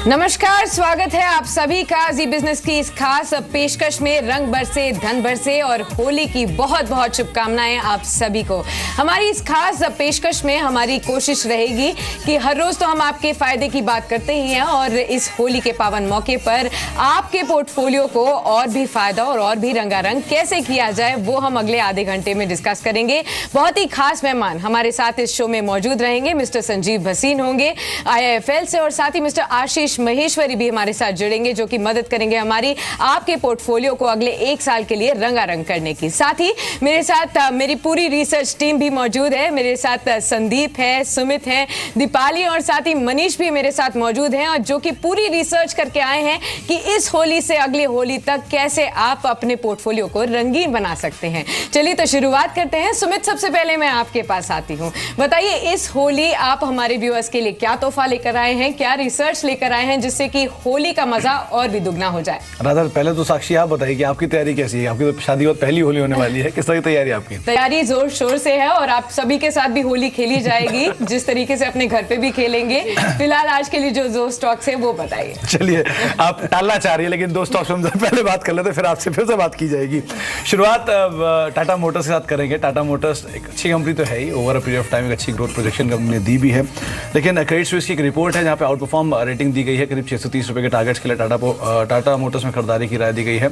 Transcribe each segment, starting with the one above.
नमस्कार, स्वागत है आप सभी का जी बिजनेस की इस खास पेशकश में। रंग बरसे, धन बरसे और होली की बहुत बहुत शुभकामनाएं आप सभी को। हमारी इस खास पेशकश में हमारी कोशिश रहेगी कि हर रोज तो हम आपके फायदे की बात करते ही हैं और इस होली के पावन मौके पर आपके पोर्टफोलियो को और भी फायदा और भी रंगारंग कैसे किया जाए वो हम अगले आधे घंटे में डिस्कस करेंगे। बहुत ही खास मेहमान हमारे साथ इस शो में मौजूद रहेंगे। मिस्टर संजीव भसीन होंगे IIFL से और साथ ही मिस्टर आशीष महेश्वरी भी हमारे साथ जुड़ेंगे जो कि मदद करेंगे हमारी आपके पोर्टफोलियो को अगले एक साल के लिए रंगारंग करने की। साथ ही मेरे साथ मेरी पूरी रिसर्च टीम भी मौजूद है। मेरे साथ संदीप है, सुमित है, दीपाली और साथ ही मनीष भी मेरे साथ मौजूद हैं और जो कि पूरी रिसर्च करके आए हैं कि इस होली से अगले होली तक कैसे आप अपने पोर्टफोलियो को रंगीन बना सकते हैं। चलिए तो शुरुआत करते हैं। सुमित, सबसे पहले मैं आपके पास आती हूँ। बताइए, इस होली आप हमारे व्यूअर्स के लिए क्या तोहफा लेकर आए हैं, क्या रिसर्च लेकर आए हैं जिससे कि होली का मजा और भी दुगना हो जाए? राधा, पहले तो साक्षी आप बताइए कि आपकी तैयारी कैसी है? आपकी तो शादी और पहली होली होने वाली है, किस तरह की तैयारी आपकी? तैयारी जोर शोर से है और आप सभी के साथ भी होली खेली जाएगी जिस तरीके से अपने घर पे भी खेलेंगे। फिलहाल आज के लिए जो स्टॉक्स है वो बताइए। चलिए, आप टालना चाह रही है लेकिन दो स्टॉक्स हम पहले बात कर लेते, फिर आपसे फिर से बात की जाएगी। शुरुआत टाटा मोटर्स के साथ करेंगे। टाटा मोटर्स एक अच्छी कंपनी तो है ही, over a period of time एक अच्छी ग्रोथ प्रोजेक्शन कंपनी ने दी भी है, लेकिन क्रेडिट स्विस की एक रिपोर्ट है जहाँ पे आउट परफॉर्म रेटिंग दी गई है। करीब 630 रुपए के टारगेट्स के लिए टाटा मोटर्स में खरीदारी की राय दी गई है।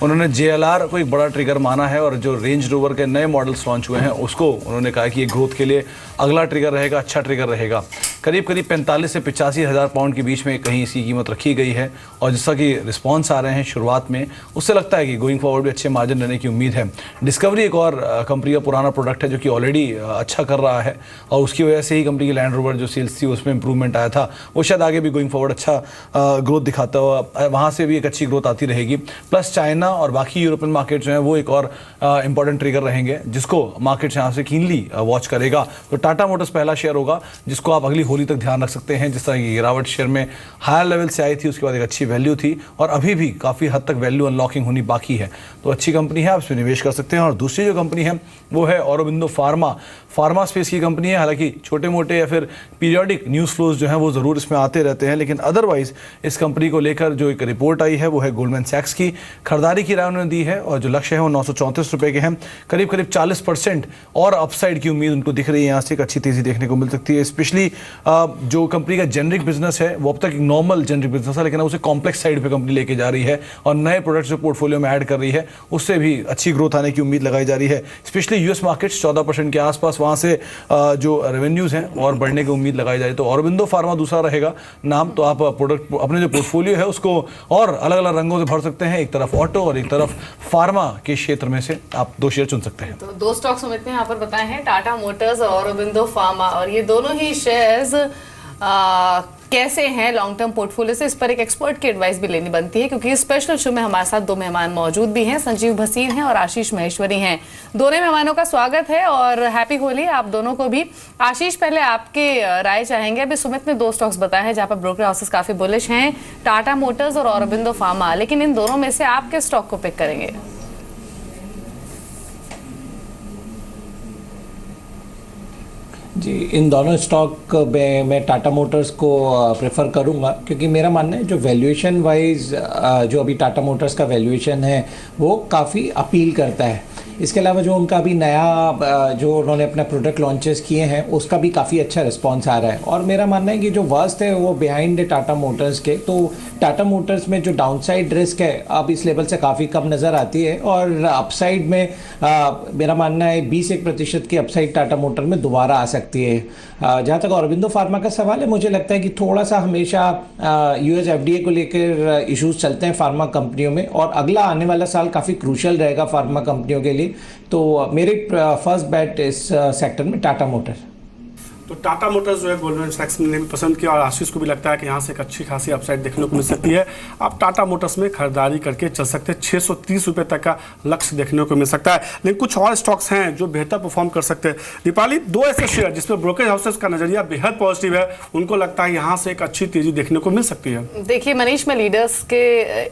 उन्होंने JLR को एक बड़ा ट्रिगर माना है और जो रेंज रोवर के नए मॉडल्स लॉन्च हुए हैं उसको उन्होंने कहा कि ये ग्रोथ के लिए अगला ट्रिगर रहेगा, अच्छा ट्रिगर रहेगा। करीब 45 से 85 हज़ार पाउंड के बीच में कहीं इसकी कीमत रखी गई है और जैसा कि रिस्पॉन्स आ रहे हैं शुरुआत में, उससे लगता है कि गोइंग फॉरवर्ड भी अच्छे मार्जिन रहने की उम्मीद है। डिस्कवरी एक और कंपनी का पुराना प्रोडक्ट है जो कि ऑलरेडी अच्छा कर रहा है और उसकी वजह से ही कंपनी की लैंड रोवर जो सेल्स थी उसमें इंप्रूवमेंट आया था। वो शायद आगे भी गोइंग फॉरवर्ड अच्छा ग्रोथ दिखाता हुआ, वहाँ से भी एक अच्छी ग्रोथ आती रहेगी। प्लस चाइना और बाकी यूरोपियन मार्केट जो हैं वो एक और इंपॉर्टेंट ट्रिगर रहेंगे जिसको मार्केट यहाँ से कीनली वॉच करेगा। तो टाटा मोटर्स पहला शेयर होगा जिसको आप अगली होली तक ध्यान रख सकते हैं। जिस तरह की गिरावट शेयर में हायर लेवल से आई थी, उसके बाद एक अच्छी वैल्यू थी और अभी भी काफ़ी हद तक वैल्यू अनलॉकिंग होनी बाकी है, तो अच्छी कंपनी है, आप इसमें निवेश कर सकते हैं। और दूसरी जो कंपनी है वो है औरोबिंदो फार्मा स्पेस की कंपनी है। हालांकि छोटे मोटे या फिर पीरियडिक न्यूज़ फ्लोज जो हैं वो ज़रूर इसमें आते रहते हैं, लेकिन अदरवाइज इस कंपनी को लेकर जो एक रिपोर्ट आई है वो है गोल्डमैन सैक्स की। खरीदारी की राय उन्होंने दी है और जो लक्ष्य है वो 934 रुपये के हैं। करीब 40% और अपसाइड की उम्मीद उनको दिख रही है। यहाँ से एक अच्छी तेज़ी देखने को मिल सकती है। स्पेशली जो कंपनी का जेनरिक बिजनेस है वो अब तक एक नॉर्मल जेनरिक बिजनेस है, लेकिन उसे कॉम्प्लेक्स साइड पे कंपनी लेके जा रही है और नए प्रोडक्ट्स जो पोर्टफोलियो में ऐड कर रही है उससे भी अच्छी ग्रोथ आने की उम्मीद लगाई जा रही है। स्पेशली US मार्केट्स 14% के आसपास, वहाँ से जो रेवेन्यूज़ हैं और बढ़ने की उम्मीद लगाई जाए। तो औरोबिंदो फार्मा दूसरा रहेगा नाम। तो आप प्रोडक्ट अपने जो पोर्टफोलियो है उसको और अलग अलग रंगों से भर सकते हैं, एक तरफ ऑटो और एक तरफ फार्मा के क्षेत्र में से आप दो शेयर चुन सकते हैं। तो दो स्टॉक्स सुमित ने यहाँ पर बताए हैं, टाटा मोटर्स और औरोबिंदो फार्मा, और ये दोनों ही शेयर्स कैसे हैं लॉन्ग टर्म पोर्टफोलियो से, इस पर एक एक्सपर्ट की एडवाइस भी लेनी बनती है क्योंकि स्पेशल शो में हमारे साथ दो मेहमान मौजूद भी हैं। संजीव भसीन हैं और आशीष महेश्वरी हैं। दोनों मेहमानों का स्वागत है और हैप्पी होली आप दोनों को भी। आशीष, पहले आपके राय चाहेंगे। अभी सुमित ने दो स्टॉक्स बताए हैं जहां पर ब्रोकर हाउसेस काफी बुलिश हैं, टाटा मोटर्स और औरोबिंदो फार्मा, लेकिन इन दोनों में से आप किस स्टॉक को पिक करेंगे? जी, इन दोनों स्टॉक में मैं टाटा मोटर्स को प्रेफर करूंगा क्योंकि मेरा मानना है जो वैल्यूएशन वाइज जो अभी टाटा मोटर्स का वैल्यूएशन है वो काफ़ी अपील करता है। इसके अलावा जो उनका अभी नया जो उन्होंने अपना प्रोडक्ट लॉन्चेस किए हैं उसका भी काफ़ी अच्छा रिस्पांस आ रहा है और मेरा मानना है कि जो वर्स्ट है वो बिहाइंड टाटा मोटर्स के। तो टाटा मोटर्स में जो डाउनसाइड रिस्क है अब इस लेवल से काफ़ी कम नज़र आती है और अपसाइड में मेरा मानना है 20% की अपसाइड टाटा मोटर में दोबारा आ सकती है। जहाँ तक औरोबिंदो फार्मा का सवाल है, मुझे लगता है कि थोड़ा सा हमेशा US FDA को लेकर इश्यूज चलते हैं फार्मा कंपनियों में और अगला आने वाला साल काफ़ी क्रूशल रहेगा फार्मा कंपनियों के लिए। तो मेरे फर्स्ट बैट इस सेक्टर में टाटा मोटर। तो टाटा मोटर्स जो है गोल्डमैन सैक्स ने भी पसंद किया और आशीष को भी लगता है कि यहाँ से एक अच्छी खासी अपसाइड देखने को मिल सकती है। आप टाटा मोटर्स में खरीदारी करके चल सकते हैं। 630 रुपये तक का लक्ष्य देखने को मिल सकता है, लेकिन कुछ और स्टॉक्स हैं जो बेहतर परफॉर्म कर सकते हैं। दीपाली, दो ऐसे शेयर जिसमें ब्रोकरेज हाउसेस का नजरिया बेहद पॉजिटिव है, उनको लगता है यहाँ से एक अच्छी तेजी देखने को मिल सकती है। देखिए मनीष, मैं लीडर्स के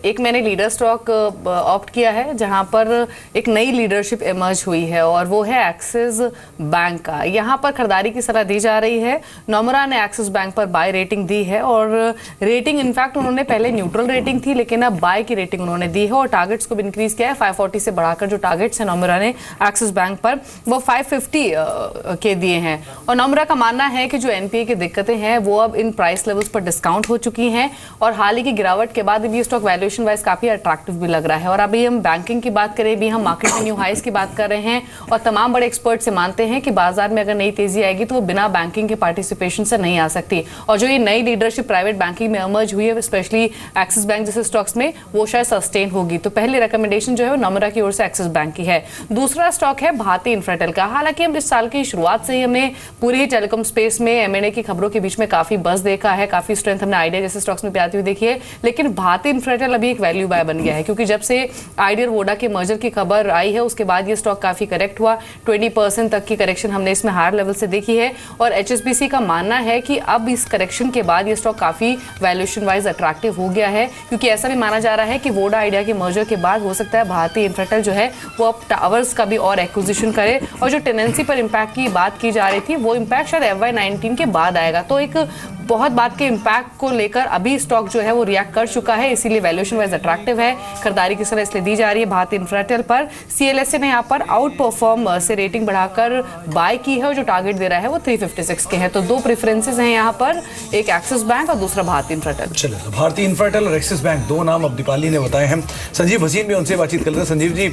एक मैंने लीडर स्टॉक ऑप्ट किया है जहाँ पर एक नई लीडरशिप इमर्ज हुई है और वो है एक्सिस बैंक का। यहाँ पर खरीदारी की सलाह दी जा रही है। नोमुरा ने एक्सिस बैंक पर बाय रेटिंग दी है और रेटिंग इनफैक्ट उन्होंने पहले न्यूट्रल रेटिंग थी लेकिन अब बाय की रेटिंग उन्होंने दी है और टारगेट्स को भी इंक्रीज किया है। 540 से बढ़ाकर जो टारगेट्स है नोमुरा ने एक्सिस बैंक पर वो 550 के दिए हैं। और नोमुरा का मानना है कि जो एनपीए की दिक्कतें हैं वो अब इन प्राइस लेवल्स पर डिस्काउंट हो चुकी हैं और हाल ही की गिरावट के बाद भी स्टॉक वैल्यूएशन वाइज काफी अट्रैक्टिव भी लग रहा है। और अभी हम बैंकिंग की बात करें, भी हम मार्केट में न्यू हाइस की बात कर रहे हैं और तमाम बड़े एक्सपर्ट से मानते हैं कि बाजार में अगर नई तेजी आएगी तो वो बिना बैंकिंग के पार्टिसिपेशन से नहीं आ सकती। और जो ये नई लीडरशिप प्राइवेट बैंकिंग में इमर्ज हुई है स्पेशली एक्सिस बैंक जैसे स्टॉक्स में, वो शायद सस्टेन होगी। तो पहली रिकमेंडेशन जो है वो नोमुरा की ओर से एक्सिस बैंक की है। दूसरा स्टॉक है भारती इन्फ्राटेल का। हालांकि हम इस साल की शुरुआत से ही हमने पूरी टेलीकॉम स्पेस में एमएनए की खबरों के बीच में काफी बस देखा है, काफी स्ट्रेंथ हमने आइडिया जैसे स्टॉक्स में आती हुई देखी है, लेकिन भारती इन्फ्राटेल अभी एक वैल्यू बाय बन गया है क्योंकि जब से आइडिया और वोडा के मर्जर की खबर आई है उसके बाद ये स्टॉक काफी करेक्ट हुआ। 20% तक की करेक्शन हमने इसमें हायर लेवल से देखी है और एचएसबीसी का मानना है कि अब इस करेक्शन के बाद ये स्टॉक काफी वैल्यूएशन वाइज अट्रैक्टिव हो गया है क्योंकि ऐसा भी माना जा रहा है कि वोडा आइडिया के मर्जर के बाद हो सकता है भारती इन्फ्राटेल जो है वो अब टावर्स का भी और एक्विजिशन करे और जो टेनेंसी पर इम्पैक्ट की बात की जा रही थी वो इम्पैक्ट शायद FY19 के बाद आएगा। तो एक बहुत बात के इम्पैक्ट को लेकर अभी स्टॉक जो है वो रिएक्ट कर चुका है, इसीलिए वैल्यूएशन वाइज अट्रैक्टिव है। खरीदारी की समय इसलिए दी जा रही है। भारती इन्फ्राटेल पर सीएलएसए ने यहाँ पर आउट परफॉर्म से रेटिंग बढ़ाकर बाय की है और जो टारगेट दे रहा है वो 356 के है। तो दो प्रेफरेंसेस हैं यहाँ पर, एक एक्सिस बैंक और दूसरा भारती इन्फ्राटेल। चलिए, तो भारती इन्फ्राटेल और एक्सिस बैंक दो नाम अब दीपाली ने बताए हैं। संजीव भसीन भी उनसे बातचीत कर रहे हैं। संजीव जी,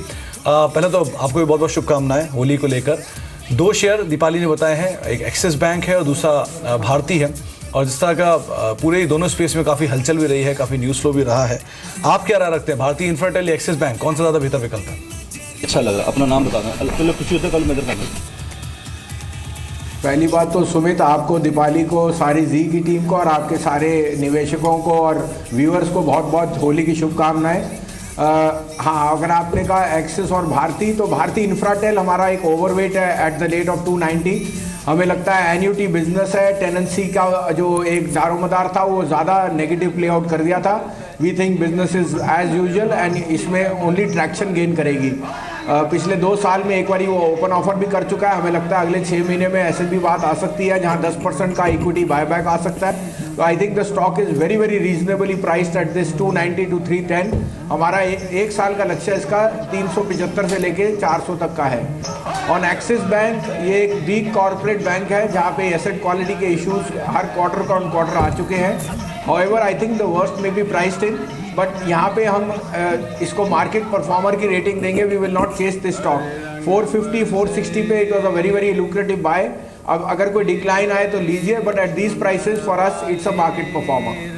पहले तो आपको भी बहुत बहुत शुभकामनाएं होली को लेकर। दो शेयर दीपाली ने बताए हैं, एक एक्सिस बैंक है और दूसरा भारती है, और जिस तरह का पूरे दोनों स्पेस में काफ़ी हलचल भी रही है, काफ़ी न्यूज़ फ्लो भी रहा है। आप क्या राय रखते हैं, भारती इन्फ्राटेल या एक्सिस बैंक, कौन सा ज़्यादा बेहतर विकल्प है? अच्छा लगा, अपना नाम बताना। पहले खुशी होता है, कल मेजर करना। पहली बात तो सुमित, आपको, दीपाली को, सारी जी की टीम को और आपके सारे निवेशकों को और व्यूअर्स को बहुत बहुत होली की शुभकामनाएं। हाँ, अगर आपने कहा एक्सिस और भारती, तो भारती इन्फ्राटेल हमारा एक ओवरवेट है एट द रेट ऑफ 290। हमें लगता है एन्यूटी बिजनेस है, टेनेंसी का जो एक दारोमदार था वो ज़्यादा नेगेटिव प्ले आउट कर दिया था। We think business is as usual and इसमें ओनली ट्रैक्शन गेन करेगी। पिछले 2 साल में एक बार वो ओपन ऑफर भी कर चुका है। हमें लगता है अगले 6 महीने में ऐसे भी बात आ सकती है जहां 10% का इक्विटी बायबैक आ सकता है। तो I think the stock is very very reasonably priced at this 290 to 310। हमारा एक साल का लक्ष्य इसका 375 से लेके 400 तक का है। ऑन एक्सिस बैंक, ये एक वीक कॉर्पोरेट बैंक है जहाँ पे एसेट क्वालिटी के इश्यूज हर क्वार्टर का क्वार्टर आ चुके हैं। However, I think the worst may be priced in, but यहाँ पे हम इसको मार्केट परफॉर्मर की रेटिंग देंगे। We will not chase this stock. 450, 460 पे it was a very very lucrative buy. अब अगर कोई डिक्लाइन आए तो लीजिए, but at these prices for us it's a market performer.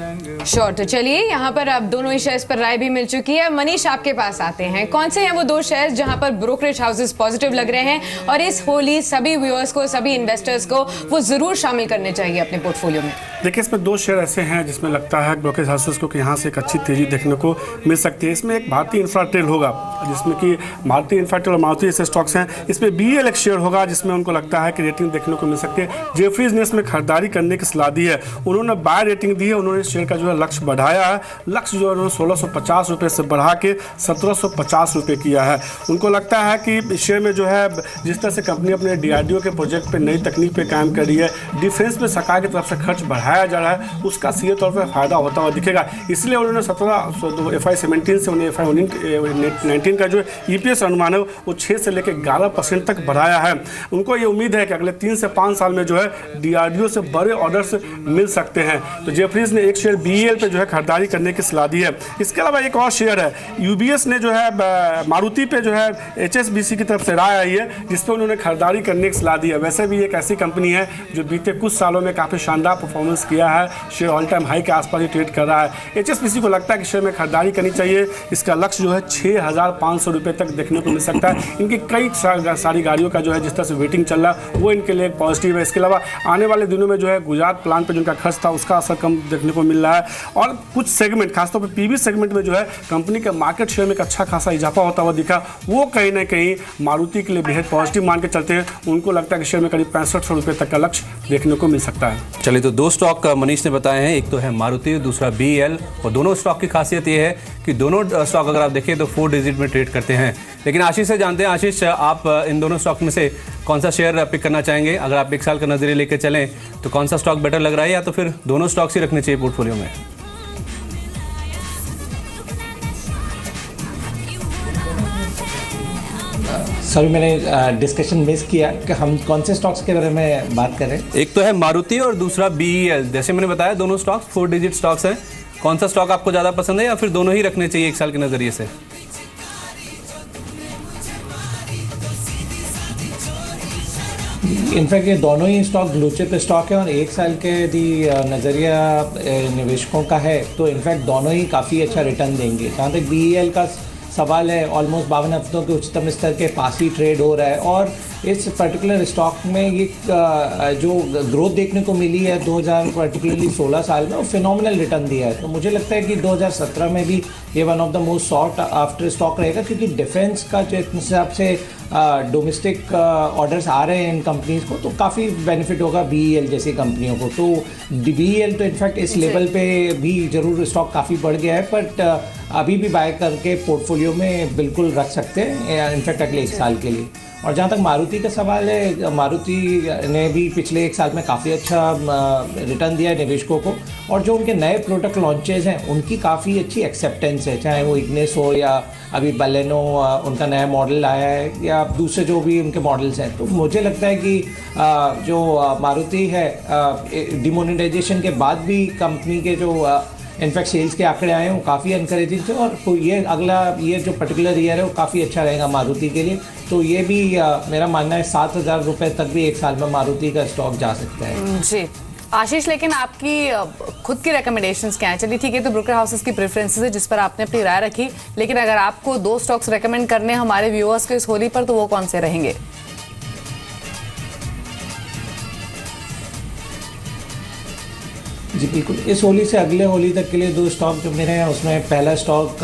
Sure. तो चलिए, यहाँ पर अब दोनों ही शेयर्स पर राय भी मिल चुकी है। मनीष, आपके पास आते हैं, कौन से हैं वो 2 शेयर्स जहां पर ब्रोकरेज हाउसेस पॉजिटिव लग रहे हैं और इस होली सभी व्यूअर्स को, सभी इन्वेस्टर्स को वो जरूर शामिल करने चाहिए अपने पोर्टफोलियो में? देखिए, इसमें 2 शेयर ऐसे हैं जिसमें लगता है ब्रोकरेज हाउसेस को कि यहाँ से एक अच्छी तेजी देखने को मिल सकती है। इसमें एक भारती इन्फ्राटेल होगा जिसमें कि भारती इन्फ्राटेल और मारुति जैसे स्टॉक्स हैं। इसमें BEL एक शेयर होगा जिसमें उनको लगता है कि रेटिंग देखने को मिल सकती है। जेफरीज ने इसमें खरीदारी करने की सलाह दी है, उन्होंने बाय रेटिंग दी है, उन्होंने शेयर का जो है लक्ष्य बढ़ाया है। लक्ष्य जो है उन्होंने 1650 रुपये से बढ़ा के 1750 रुपये किया है। उनको लगता है कि शेयर में जो है जिस तरह से कंपनी अपने DRDO के प्रोजेक्ट पे नई तकनीक पे काम कर रही है, डिफेंस में सरकार की तरफ से खर्च बढ़ाया जा रहा है, उसका सीधे तौर पर फायदा होता हुआ दिखेगा। इसलिए उन्होंने FY17 से उन्हें FY19 का जो EPS अनुमान है वो 6 से लेकर 11% तक बढ़ाया है। उनको ये उम्मीद है कि अगले 3 से 5 साल में जो है DRDO से बड़े ऑर्डर्स मिल सकते हैं। तो जेफरीज ने एक शेयर BEL पे जो है खरीदारी करने की सलाह दी है। इसके अलावा एक और शेयर है, UBS ने जो है मारुति पे जो है HSBC की तरफ से राय आई है जिसपे उन्होंने खरीदारी करने की सलाह दी है। वैसे भी एक ऐसी कंपनी है जो बीते कुछ सालों में काफ़ी शानदार परफॉर्मेंस किया है, शेयर ऑल टाइम हाई के आसपास ही ट्रेड कर रहा है। HSBC को लगता है कि शेयर में खरीदारी करनी चाहिए। इसका लक्ष्य जो है 6500 रुपये तक देखने को मिल सकता है। इनकी कई सारी गाड़ियों का जो है जिस तरह से वेटिंग चल रहा है वो इनके लिए पॉजिटिव है। इसके अलावा आने वाले दिनों में जो है गुजरात प्लांट पर जिनका खर्च था उसका असर कम देखने को मिल रहा है और कुछ सेगमेंट, खासतौर पर PV सेगमेंट में जो है कंपनी के मार्केट शेयर में एक अच्छा खासा इजाफा होता हुआ दिखा। वो कहीं ना कहीं मारुति के लिए बेहद पॉजिटिव मान के चलते हैं। उनको लगता है कि शेयर में करीब 6500 रुपये तक का लक्ष्य देखने को मिल सकता है। चलिए, तो 2 स्टॉक मनीष ने बताए हैं, एक तो है मारुति, दूसरा BEL, और दोनों स्टॉक की खासियत ये है कि दोनों स्टॉक अगर आप देखें तो 4 डिजिट में ट्रेड करते हैं। लेकिन आशीष से जानते हैं, आशीष आप इन दोनों स्टॉक में से कौन सा शेयर पिक करना चाहेंगे? अगर आप 1 साल का नजरिया लेके चलें तो कौन सा स्टॉक बेटर लग रहा है, या तो फिर दोनों स्टॉक्स ही रखने चाहिए पोर्टफोलियो में? सॉरी, मैंने डिस्कशन मिस किया कि हम कौन से स्टॉक्स के बारे में बात कर रहे हैं। एक तो है मारुति और दूसरा BEL। जैसे मैंने बताया दोनों स्टॉक्स 4 डिजिट स्टॉक्स हैं। कौन सा स्टॉक आपको ज़्यादा पसंद है, या फिर दोनों ही रखने चाहिए 1 साल के नज़रिए से? इनफैक्ट ये दोनों ही स्टॉक ब्लू चिप स्टॉक है और 1 साल के यदि नज़रिया निवेशकों का है तो इनफैक्ट दोनों ही काफ़ी अच्छा रिटर्न देंगे। जहाँ तक BEL का सवाल है, ऑलमोस्ट 52 हफ्तों के उच्चतम स्तर के पास ही ट्रेड हो रहा है और इस पर्टिकुलर स्टॉक में ये जो ग्रोथ देखने को मिली है 2000 पर्टिकुलरली 16 साल में, वो फिनोमिनल रिटर्न दिया है। तो मुझे लगता है कि 2017 में भी ये one of the most sought after stock रहेगा, क्योंकि डिफेंस का जिस हिसाब से डोमेस्टिक ऑर्डर्स आ रहे हैं इन कंपनीज को, तो काफ़ी बेनिफिट होगा BEL जैसी कंपनियों को। तो BEL तो इनफैक्ट इस लेवल पे भी ज़रूर स्टॉक काफ़ी बढ़ गया है, बट अभी भी बाय करके पोर्टफोलियो में बिल्कुल रख सकते हैं, इनफैक्ट अगले 1 साल के लिए। और जहाँ तक मारुति का सवाल है, मारुति ने भी पिछले 1 साल में काफ़ी अच्छा रिटर्न दिया है निवेशकों को, और जो उनके नए प्रोडक्ट लॉन्चेज हैं उनकी काफ़ी अच्छी एक्सेप्टेंस है, चाहे वो इग्निस हो या अभी बलेनो उनका नया मॉडल आया है या दूसरे जो भी उनके मॉडल्स हैं। तो मुझे लगता है कि जो मारुति है, डिमोनेटाइजेशन के बाद भी कंपनी के जो इनफैक्ट सेल्स के आंकड़े आए हैं वो काफ़ी इनकरेजिंग थे, और ये अगला ये जो पर्टिकुलर ईयर है वो काफ़ी अच्छा रहेगा मारुति के लिए। तो ये भी मेरा मानना है 7,000 रुपये तक भी 1 साल में मारुति का स्टॉक जा सकता है। जी आशीष, लेकिन आपकी खुद की रिकमेंडेशंस क्या है? चलिए ठीक है, तो ब्रोकर हाउसेस की प्रेफरेंसेस है जिस पर आपने अपनी राय रखी, लेकिन अगर आपको 2 स्टॉक्स रेकमेंड करने हमारे व्यूअर्स को इस होली पर, तो वो कौन से रहेंगे? जी बिल्कुल, इस होली से अगले होली तक के लिए 2 स्टॉक जो मेरे हैं, उसमें पहला स्टॉक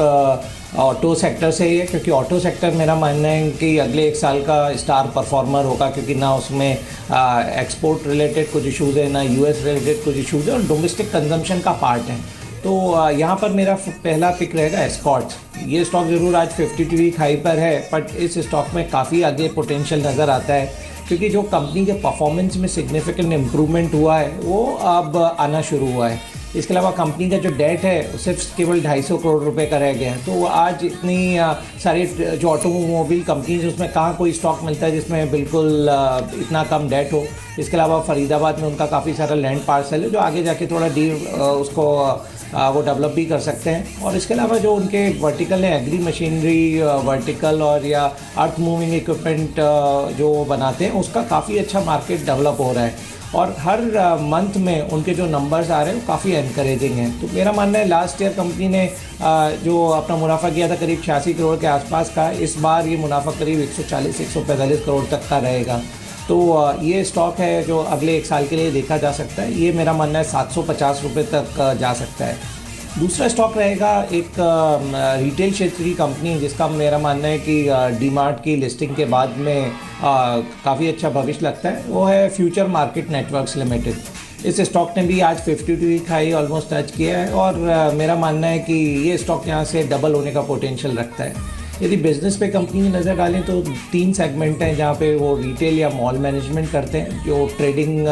ऑटो सेक्टर से ही है, क्योंकि ऑटो सेक्टर मेरा मानना है कि अगले 1 साल का स्टार परफॉर्मर होगा, क्योंकि ना उसमें एक्सपोर्ट रिलेटेड कुछ इशूज़ है, ना US रिलेटेड कुछ इशूज़ है, और डोमेस्टिक कंजम्पशन का पार्ट है। तो यहाँ पर मेरा पहला पिक रहेगा एस्कॉर्ट्स। ये स्टॉक ज़रूर आज 52 वीक हाई पर है, बट इस स्टॉक में काफ़ी आगे पोटेंशियल नज़र आता है, क्योंकि जो कंपनी के परफॉर्मेंस में सिग्निफिकेंट इम्प्रूवमेंट हुआ है वो अब आना शुरू हुआ है। इसके अलावा कंपनी का जो डेट है वो सिर्फ केवल 250 करोड़ रुपए का रह गया है। तो आज इतनी सारी जो ऑटोमोबाइल कंपनीज, उसमें कहाँ कोई स्टॉक मिलता है जिसमें बिल्कुल इतना कम डेट हो। इसके अलावा फरीदाबाद में उनका काफ़ी सारा लैंड पार्सल है जो आगे जाके थोड़ा उसको वो डेवलप भी कर सकते हैं। और इसके अलावा जो उनके वर्टिकल है, एग्री मशीनरी वर्टिकल और या अर्थ मूविंग इक्विपमेंट जो बनाते हैं, उसका काफ़ी अच्छा मार्केट डेवलप हो रहा है और हर मंथ में उनके जो नंबर्स आ रहे हैं वो काफ़ी एनकरेजिंग हैं। तो मेरा मानना है लास्ट ईयर कंपनी ने जो अपना मुनाफा किया था करीब 86 करोड़ के आसपास का, इस बार ये मुनाफा करीब 140-145 करोड़ तक का रहेगा। तो ये स्टॉक है जो अगले 1 साल के लिए देखा जा सकता है। ये मेरा मानना है 750 रुपये तक जा सकता है। दूसरा स्टॉक रहेगा एक रिटेल क्षेत्र की कंपनी जिसका मेरा मानना है कि डीमार्ट की लिस्टिंग के बाद में काफ़ी अच्छा भविष्य लगता है, वो है फ्यूचर मार्केट नेटवर्क्स लिमिटेड। इस स्टॉक ने भी आज 52 वीक हाई ऑलमोस्ट टच किया है और मेरा मानना है कि ये स्टॉक यहाँ से डबल होने का पोटेंशियल रखता है। यदि बिजनेस पे कंपनी की नज़र डालें तो 3 सेगमेंट हैं जहाँ पे वो रिटेल या मॉल मैनेजमेंट करते हैं, जो ट्रेडिंग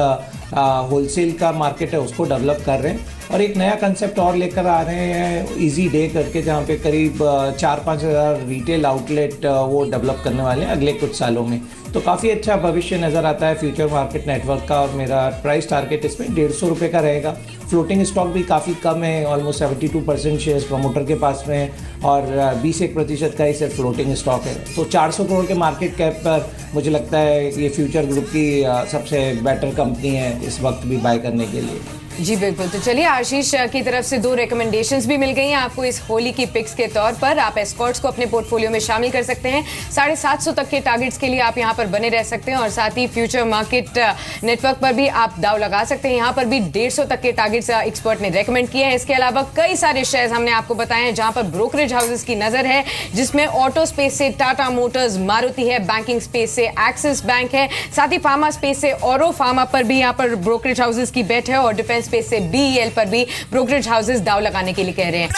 होलसेल का मार्केट है उसको डेवलप कर रहे हैं, और एक नया कंसेप्ट और लेकर आ रहे हैं इजी डे करके, जहाँ पे करीब 4-5 हज़ार रिटेल आउटलेट वो डेवलप करने वाले हैं अगले कुछ सालों में। तो काफ़ी अच्छा भविष्य नज़र आता है फ्यूचर मार्केट नेटवर्क का, और मेरा प्राइस टारगेट इसमें 150 रुपये का रहेगा। फ्लोटिंग स्टॉक भी काफ़ी कम है, ऑलमोस्ट 72% शेयर्स प्रमोटर के पास में है और 20% का ही सिर्फ फ्लोटिंग स्टॉक है। तो 400 करोड़ के मार्केट कैप पर मुझे लगता है ये फ्यूचर ग्रुप की सबसे बेटर कंपनी है इस वक्त भी बाय करने के लिए। जी बिल्कुल। तो चलिए, आशीष की तरफ से 2 रिकमेंडेशंस भी मिल गई हैं आपको इस होली की पिक्स के तौर पर। आप एस्कॉर्ट्स को अपने पोर्टफोलियो में शामिल कर सकते हैं। 750 तक के टारगेट्स के लिए आप यहां पर बने रह सकते हैं, और साथ ही फ्यूचर मार्केट नेटवर्क पर भी आप दाव लगा सकते हैं। यहां पर भी 150 तक के टारगेट्स एक्सपर्ट ने रेकमेंड किए हैं। इसके अलावा कई सारे शेयर्स हमने आपको बताए हैं जहां पर ब्रोकरेज हाउसेस की नजर है, जिसमें ऑटो स्पेस से टाटा मोटर्स, मारुति है, बैंकिंग स्पेस से एक्सिस बैंक है, साथ ही फार्मा स्पेस से औरो फार्मा पर भी यहां पर ब्रोकरेज हाउसेस की बेट है, और डिफेंस स्पेस से BEL पर भी ब्रोकरेज हाउसेस दाव लगाने के लिए कह रहे हैं।